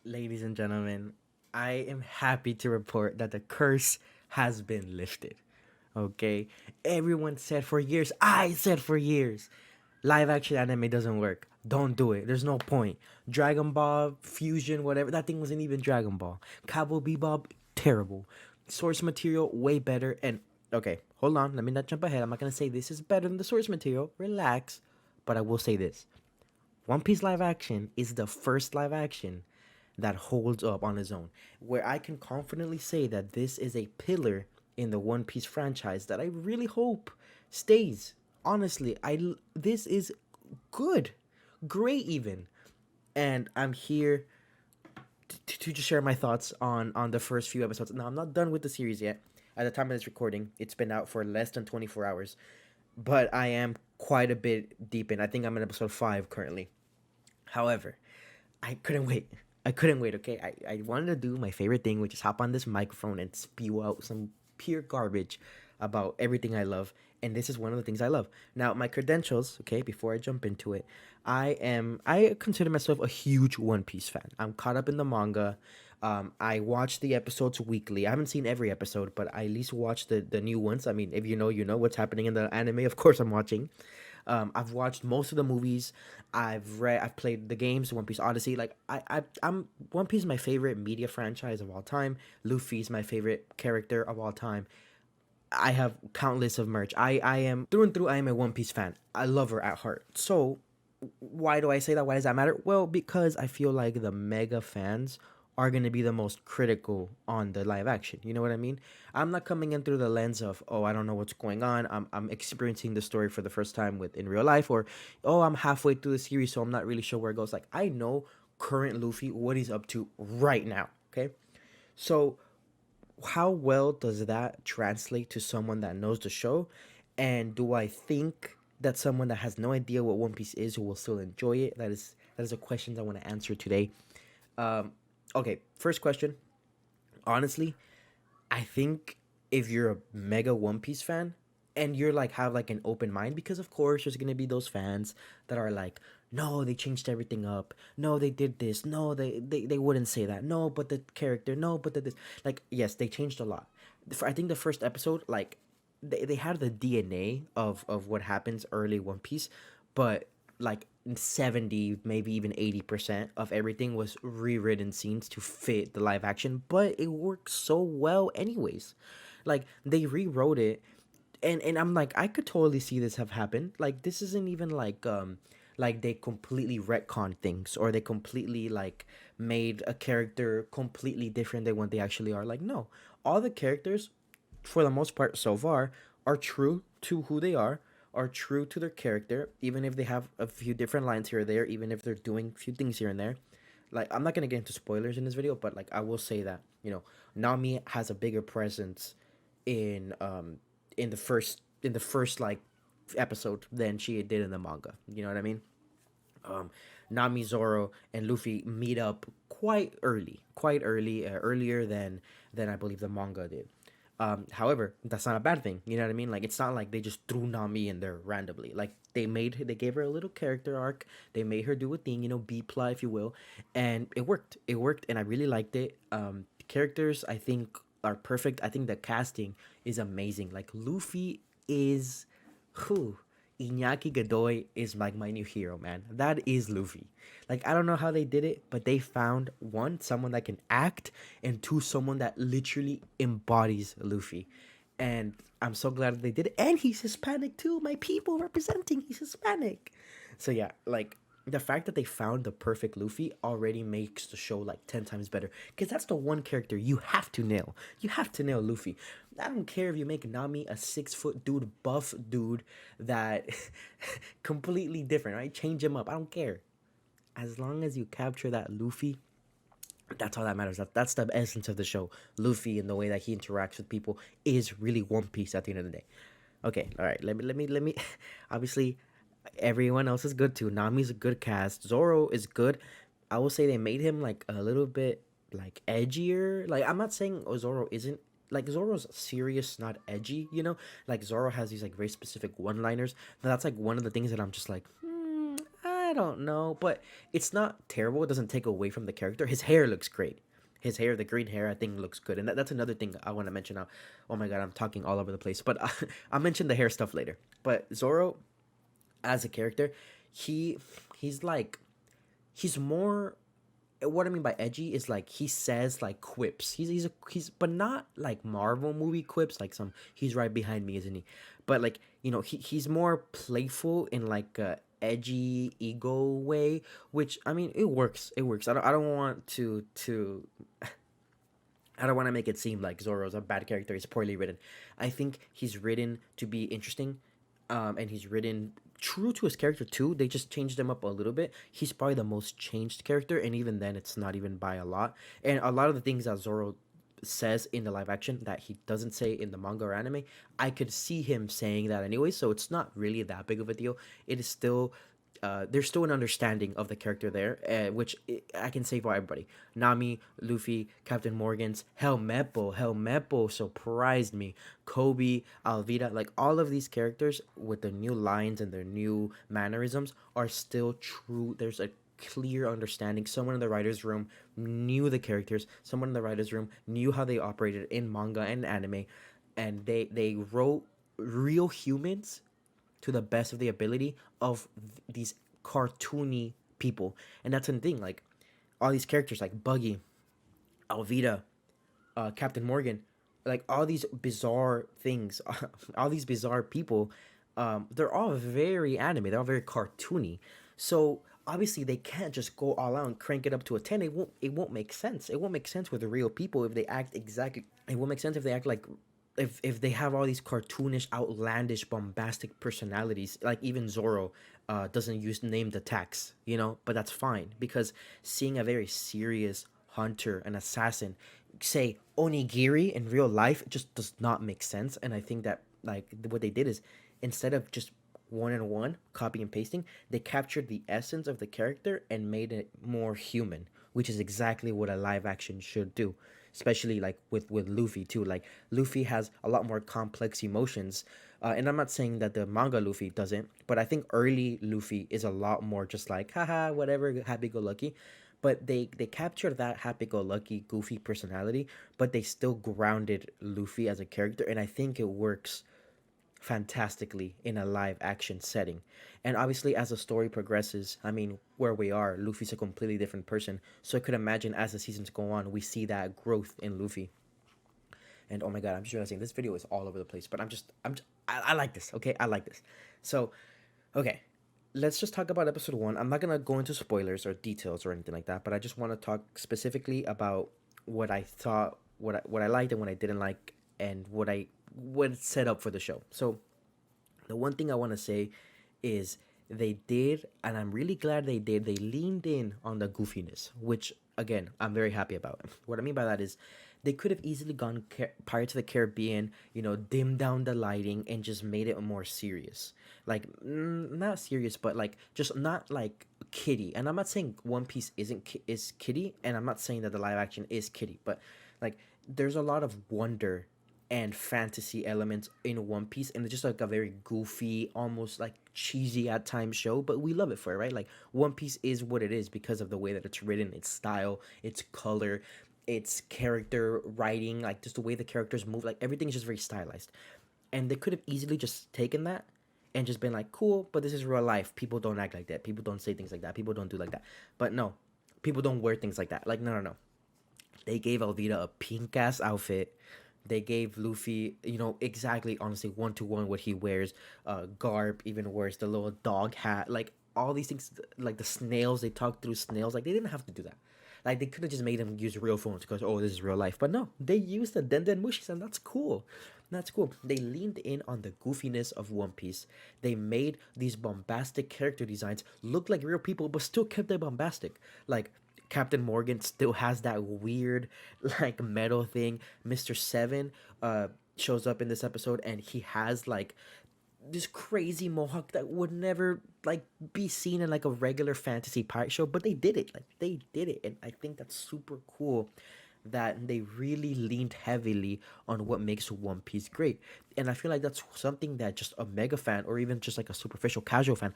Ladies and gentlemen, I am happy to report that the curse has been lifted. Okay? Everyone said for years, I said for years, live action anime doesn't work. Don't do it. There's no point. Dragon Ball, Fusion, whatever. That thing wasn't even Dragon Ball. Cowboy Bebop, terrible. Source material, way better. And, okay, hold on. Let me not jump ahead. I'm not going to say this is better than the source material. Relax. But I will say this One Piece live action is the first live action that holds up on its own, where I can confidently say that this is a pillar in the One Piece franchise that I really hope stays. Honestly, this is good, great even, and I'm here to just share my thoughts on the first few episodes. Now I'm not done with the series yet. At the time of this recording, it's been out for less than 24 hours, but I am quite a bit deep in. I think I'm in episode 5 currently. However, I couldn't wait. I couldn't wait, okay? I wanted to do my favorite thing, which is hop on this microphone and spew out some pure garbage about everything I love. And this is one of the things I love. Now, my credentials, okay, before I jump into it, I consider myself a huge One Piece fan. I'm caught up in the manga. I watch the episodes weekly. I haven't seen every episode, but I at least watch the new ones. I mean, if you know, you know what's happening in the anime. Of course, I'm watching. I've watched most of the movies. I've played the games, One Piece Odyssey. Like I'm One Piece is my favorite media franchise of all time. Luffy's my favorite character of all time. I have countless of merch. I am through and through. I am a One Piece fan. I love her at heart. So why do I say that? Why does that matter? Well, because I feel like the mega fans are going to be the most critical on the live action. You know what I mean? I'm not coming in through the lens of, oh, I don't know what's going on. I'm experiencing the story for the first time with in real life, or oh, I'm halfway through the series, so I'm not really sure where it goes. Like, I know current Luffy, what he's up to right now. Okay. So how well does that translate to someone that knows the show? And do I think that someone that has no idea what One Piece is will still enjoy it? That is a question I want to answer today. Um, okay, first question. Honestly, I think if you're a mega One Piece fan and you're like have like an open mind, because of course there's gonna be those fans that are like, no, they changed everything up. No, they did this. No, they wouldn't say that. No, but the character. No, but the this. Like, yes, they changed a lot. I think the first episode, like, they had the DNA of what happens early One Piece, but like 70, maybe even 80% of everything was rewritten scenes to fit the live action, but it works so well anyways. Like, they rewrote it, and I'm like, I could totally see this have happened. Like, this isn't even like they completely retconned things, or they completely like made a character completely different than what they actually are. Like, no, all the characters for the most part so far are true to who they are true to their character, even if they have a few different lines here or there, even if they're doing a few things here and there. Like, I'm not gonna get into spoilers in this video, but like, I will say that, Nami has a bigger presence in in the first like episode than she did in the manga. You know what I mean? um, Nami, Zoro, and Luffy meet up quite early, earlier than I believe the manga did. However, that's not a bad thing. You know what I mean? Like, it's not like they just threw Nami in there randomly. Like, they gave her a little character arc. They made her do a thing, B plot, if you will, and it worked. It worked, and I really liked it. The characters, I think, are perfect. I think the casting is amazing. Like, Luffy is who Iñaki Godoy is like my new hero, man. That is Luffy. Like, I don't know how they did it, but they found one, someone that can act, and two, someone that literally embodies Luffy. And I'm so glad that they did it. And he's Hispanic too. My people representing, he's Hispanic. So yeah, like, the fact that they found the perfect Luffy already makes the show like 10 times better, because that's the one character you have to nail. You have to nail Luffy. I don't care if you make Nami a 6 foot dude, buff dude that completely different, right? Change him up. I don't care. As long as you capture that Luffy, that's all that matters. That's the essence of the show. Luffy and the way that he interacts with people is really One Piece at the end of the day. Okay, all right. Let me. Obviously, everyone else is good too. Nami's a good cast. Zoro is good. I will say they made him like a little bit like edgier. Like, I'm not saying Zoro isn't, like, Zoro's serious, not edgy. Like, Zoro has these like very specific one-liners. That's like one of the things that I'm just like, I I don't know, but it's not terrible. It doesn't take away from the character. His hair looks great. His hair, the green hair, I think looks good, and that's another thing I want to mention now. Oh my god, I'm talking all over the place, but I'll mention the hair stuff later. But Zoro, as a character, he he's like he's more, what I mean by edgy is like he says like quips. He's but not like Marvel movie quips like some he's right behind me, isn't he? But like, he's more playful in like a edgy ego way, which I mean it works. It works. I don't want to I don't want to make it seem like Zoro's a bad character. He's poorly written. I think he's written to be interesting, and he's written true to his character too. They just changed him up a little bit. He's probably the most changed character, and even then, it's not even by a lot. And a lot of the things that Zoro says in the live action that he doesn't say in the manga or anime, I could see him saying that anyway. So it's not really that big of a deal. It is still there's still an understanding of the character there, which I can say for everybody. Nami, Luffy, Captain Morgan's, Hell Meppo surprised me. Kobe, Alvida, like all of these characters with their new lines and their new mannerisms are still true. There's a clear understanding. Someone in the writer's room knew the characters. Someone in the writer's room knew how they operated in manga and anime, and they wrote real humans to the best of the ability of these cartoony people. And that's the thing, like all these characters like Buggy, Alvida, Captain Morgan, like all these bizarre things, all these bizarre people, they're all very anime, they're all very cartoony. So obviously they can't just go all out and crank it up to a 10. It won't make sense. It won't make sense with the real people if they act exactly, it won't make sense if they act like, if they have all these cartoonish, outlandish, bombastic personalities. Like even Zoro doesn't use named attacks, but that's fine because seeing a very serious hunter, an assassin, say onigiri in real life just does not make sense. And I think that like what they did is, instead of just one and one copy and pasting, they captured the essence of the character and made it more human, which is exactly what a live action should do. Especially like with Luffy too. Like Luffy has a lot more complex emotions, and I'm not saying that the manga Luffy doesn't, but I think early Luffy is a lot more just like haha whatever, happy go lucky. But they captured that happy go lucky goofy personality, but they still grounded Luffy as a character, and I think it works fantastically in a live action setting. And obviously, as the story progresses, I mean, where we are, Luffy's a completely different person. So I could imagine as the seasons go on, we see that growth in Luffy. And oh my god, I'm just realizing this video is all over the place, but I like this. Okay, I like this. So, okay, let's just talk about episode one. I'm not gonna go into spoilers or details or anything like that, but I just want to talk specifically about what I thought, what I liked and what I didn't like, and what it set up for the show. So the one thing I want to say is they did, and I'm really glad they did. They leaned in on the goofiness, which again I'm very happy about. What I mean by that is they could have easily gone Pirates of the Caribbean, dimmed down the lighting and just made it more serious. Like not serious, but like just not like kitty. And I'm not saying One Piece is kitty, and I'm not saying that the live action is kitty, but like there's a lot of wonder and fantasy elements in One Piece, and it's just like a very goofy, almost like cheesy at times show, but we love it for it, right? Like One Piece is what it is because of the way that it's written, its style, its color, its character writing, like just the way the characters move, like everything is just very stylized. And they could have easily just taken that and just been like, cool, but this is real life. People don't act like that. People don't say things like that. People don't do like that. But no, people don't wear things like that. Like, no, no, no. They gave Alvida a pink ass outfit. They gave Luffy, exactly, honestly, one to one what he wears. Garp even wears the little dog hat. Like all these things, like the snails, they talk through snails. Like they didn't have to do that. Like they could have just made them use real phones because this is real life. But no, they used the Denden Mushis, and that's cool. That's cool. They leaned in on the goofiness of One Piece. They made these bombastic character designs look like real people, but still kept it bombastic. Like Captain Morgan still has that weird like metal thing. Mr. Seven shows up in this episode, and he has like this crazy mohawk that would never like be seen in like a regular fantasy pirate show, but they did it. Like they did it, and I think that's super cool that they really leaned heavily on what makes One Piece great. And I feel like that's something that just a mega fan or even just like a superficial casual fan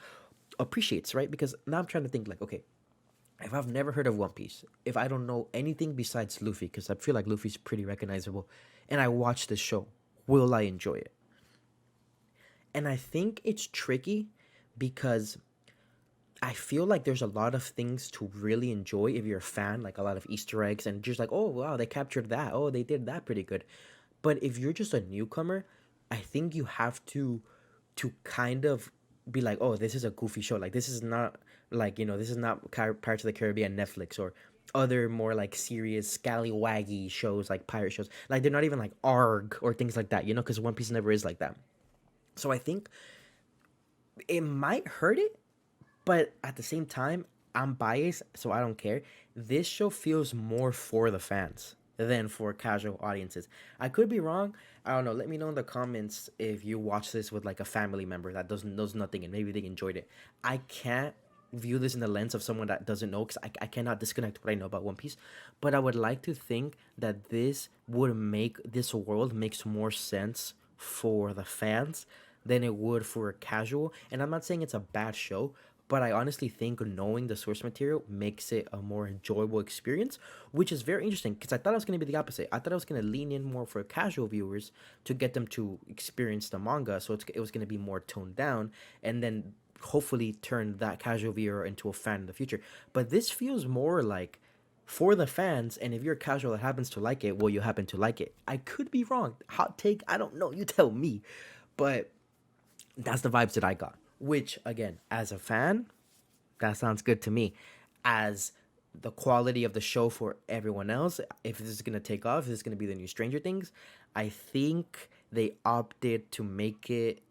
appreciates, right? Because now I'm trying to think like, okay, if I've never heard of One Piece, if I don't know anything besides Luffy, because I feel like Luffy's pretty recognizable, and I watch this show, will I enjoy it? And I think it's tricky because I feel like there's a lot of things to really enjoy if you're a fan, like a lot of Easter eggs, and just like, oh wow, they captured that. Oh, they did that pretty good. But if you're just a newcomer, I think you have to kind of be like, oh, this is a goofy show. Like this is not like this is not Pirates of the Caribbean Netflix or other more like serious scallywaggy shows like pirate shows. Like they're not even like ARG or things like that, because One Piece never is like that. So I think it might hurt it, but at the same time, I'm biased, so I don't care. This show feels more for the fans than for casual audiences. I could be wrong. I don't know. Let me know in the comments if you watch this with like a family member that doesn't knows nothing and maybe they enjoyed it. I can't view this in the lens of someone that doesn't know because I cannot disconnect what I know about One Piece. But I would like to think that this would make this world makes more sense for the fans than it would for a casual. And I'm not saying it's a bad show, but I honestly think knowing the source material makes it a more enjoyable experience, which is very interesting because I thought it was going to be the opposite. I thought I was going to lean in more for casual viewers to get them to experience the manga, so it was going to be more toned down, and then hopefully turn that casual viewer into a fan in the future. But this feels more like for the fans, and if you're a casual that happens to like it, well, you happen to like it. I could be wrong. Hot take, I don't know. You tell me. But that's the vibes that I got. Which, again, as a fan, that sounds good to me. As the quality of the show for everyone else, if this is gonna take off, if this is gonna be the new Stranger Things, I think they opted to make it.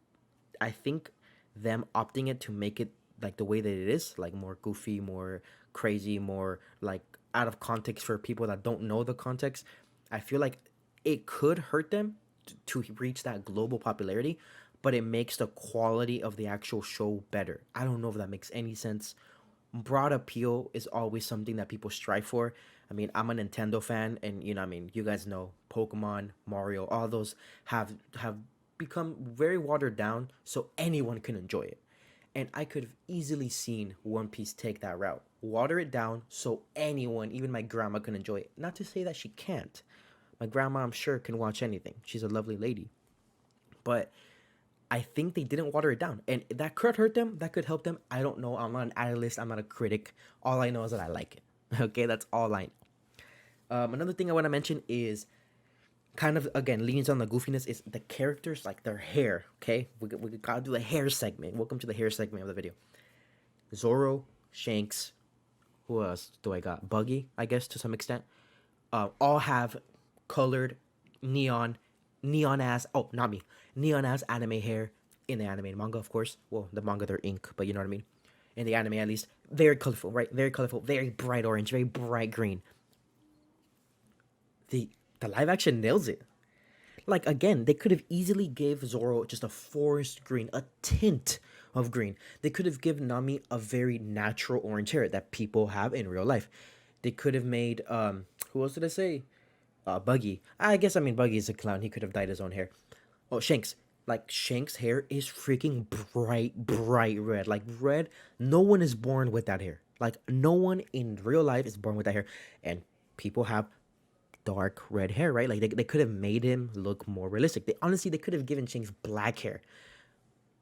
I think them opting it to make it like the way that it is, like more goofy, more crazy, more like out of context for people that don't know the context. I feel like it could hurt them to reach that global popularity, but it makes the quality of the actual show better. I don't know if that makes any sense. Broad appeal is always something that people strive for. I mean, I'm a Nintendo fan, and I mean, you guys know Pokemon, Mario, all those have become very watered down, so anyone can enjoy it. And I could have easily seen One Piece take that route, water it down so anyone, even my grandma, can enjoy it. Not to say that she can't. My grandma, I'm sure, can watch anything. She's a lovely lady, but I think they didn't water it down, and that could hurt them. That could help them. I don't know. I'm not an analyst. I'm not a critic. All I know is that I like it. Okay, that's all I know. Another thing I want to mention is kind of again leans on the goofiness is the characters, like their hair. Okay, we gotta do the hair segment. Welcome to the hair segment of the video. Zoro, Shanks, who else do I got? Buggy, I guess to some extent. All have colored neon neon ass nami neon ass anime hair in the anime and manga, of course. Well, the manga they're ink, but you know what I mean. In the anime, at least, very colorful, right? Very colorful, very bright orange, very bright green. The live action nails it. Like again, they could have easily gave Zoro just a forest green, a tint of green. They could have given Nami a very natural orange hair that people have in real life. They could have made who else did I say? Buggy. I guess I mean Buggy is a clown. He could have dyed his own hair. Oh, Shanks. Like Shanks' hair is freaking bright red. Like red. No one is born with that hair. Like no one in real life is born with that hair. And people have dark red hair, right? Like they could have made him look more realistic. They could have given Shanks black hair.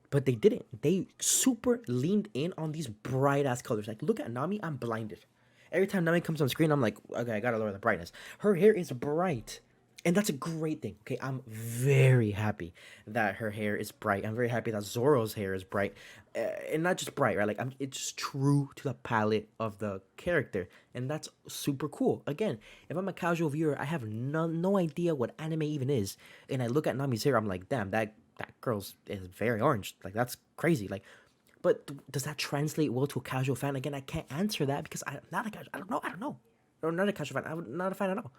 But they didn't. They super leaned in on these bright ass colors. Like look at Nami, I'm blinded. Every time Nami comes on screen, I'm like, okay, I gotta lower the brightness. Her hair is bright. And that's a great thing. Okay, I'm very happy that her hair is bright. I'm very happy that Zoro's hair is bright. And not just bright, right? Like, it's true to the palette of the character. And that's super cool. Again, if I'm a casual viewer, I have no idea what anime even is. And I look at Nami's hair, I'm like, damn, that girl's is very orange. Like, that's crazy. Like, but does that translate well to a casual fan? Again, I can't answer that because I'm not a casual. I don't know. I'm not a casual fan. I'm not a fan at all.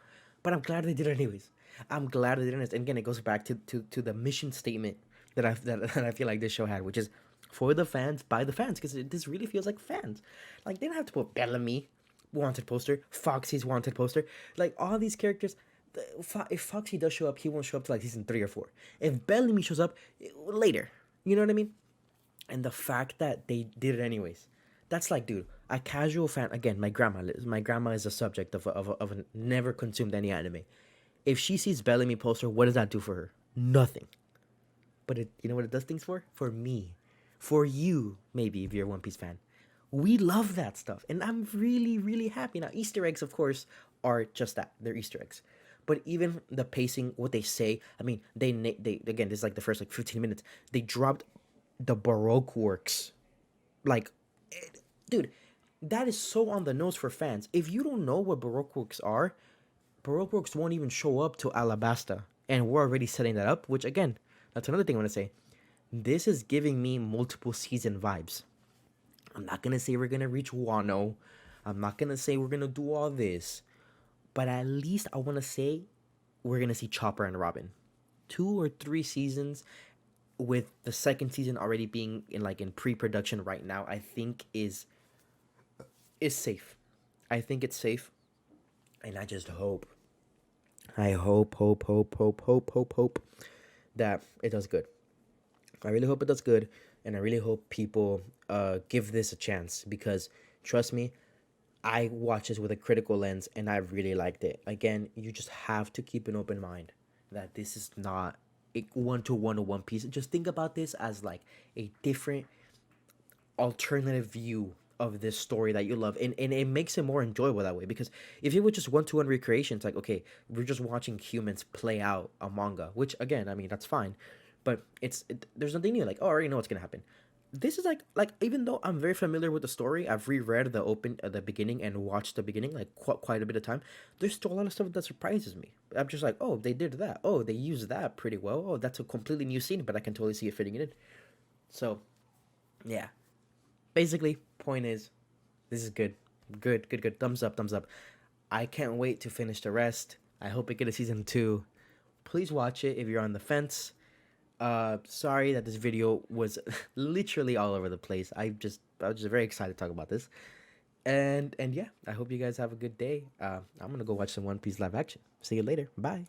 But I'm glad they did it anyways. I'm glad they did it. And again, it goes back to the mission statement that I feel like this show had, which is for the fans, by the fans, because this really feels like fans. Like they don't have to put Bellamy wanted poster, Foxy's wanted poster, like all these characters. If Foxy does show up, he won't show up to like season 3 or 4. If Bellamy shows up later, you know what I mean? And the fact that they did it anyways, that's like, dude, a casual fan. Again, my grandma is a subject of a never consumed any anime. If she sees Bellamy poster, what does that do for her? Nothing. But you know what it does things for me, for you, maybe if you're a One Piece fan. We love that stuff, and I'm really really happy now. Easter eggs, of course, are just that. They're Easter eggs. But even the pacing, what they say, I mean, they again, this is like the first like 15 minutes. They dropped the Baroque works, like, dude, that is so on the nose for fans. If you don't know what Baroque works are, Baroque works won't even show up to Alabasta, and we're already setting that up. Which again, that's another thing I want to say. This is giving me multiple season vibes. I'm not gonna say we're gonna reach Wano. I'm not gonna say we're gonna do all this, but at least I want to say we're gonna see Chopper and Robin, 2 or 3 seasons, with the second season already being in pre-production right now. I think is safe. I think it's safe, and I just hope. I hope that it does good. I really hope it does good, and I really hope people give this a chance because trust me, I watched this with a critical lens and I really liked it. Again, you just have to keep an open mind that this is not a one to One Piece. Just think about this as like a different alternative view of this story that you love, and it makes it more enjoyable that way. Because if it was just one-to-one recreation, it's like, okay, we're just watching humans play out a manga, which again, I mean, that's fine, but there's nothing new. Like, oh, I already know what's gonna happen. This is like even though I'm very familiar with the story, I've reread the beginning and watched the beginning like quite a bit of time. There's still a lot of stuff that surprises me. I'm just like, oh, they did that. Oh, they used that pretty well. Oh, that's a completely new scene, but I can totally see it fitting it in. So yeah, basically, point is, this is good, good. Thumbs up, thumbs up. I can't wait to finish the rest. I hope it get a season 2. Please watch it if you're on the fence. Sorry that this video was literally all over the place. I was just very excited to talk about this. And yeah, I hope you guys have a good day. I'm gonna go watch some One Piece live action. See you later. Bye.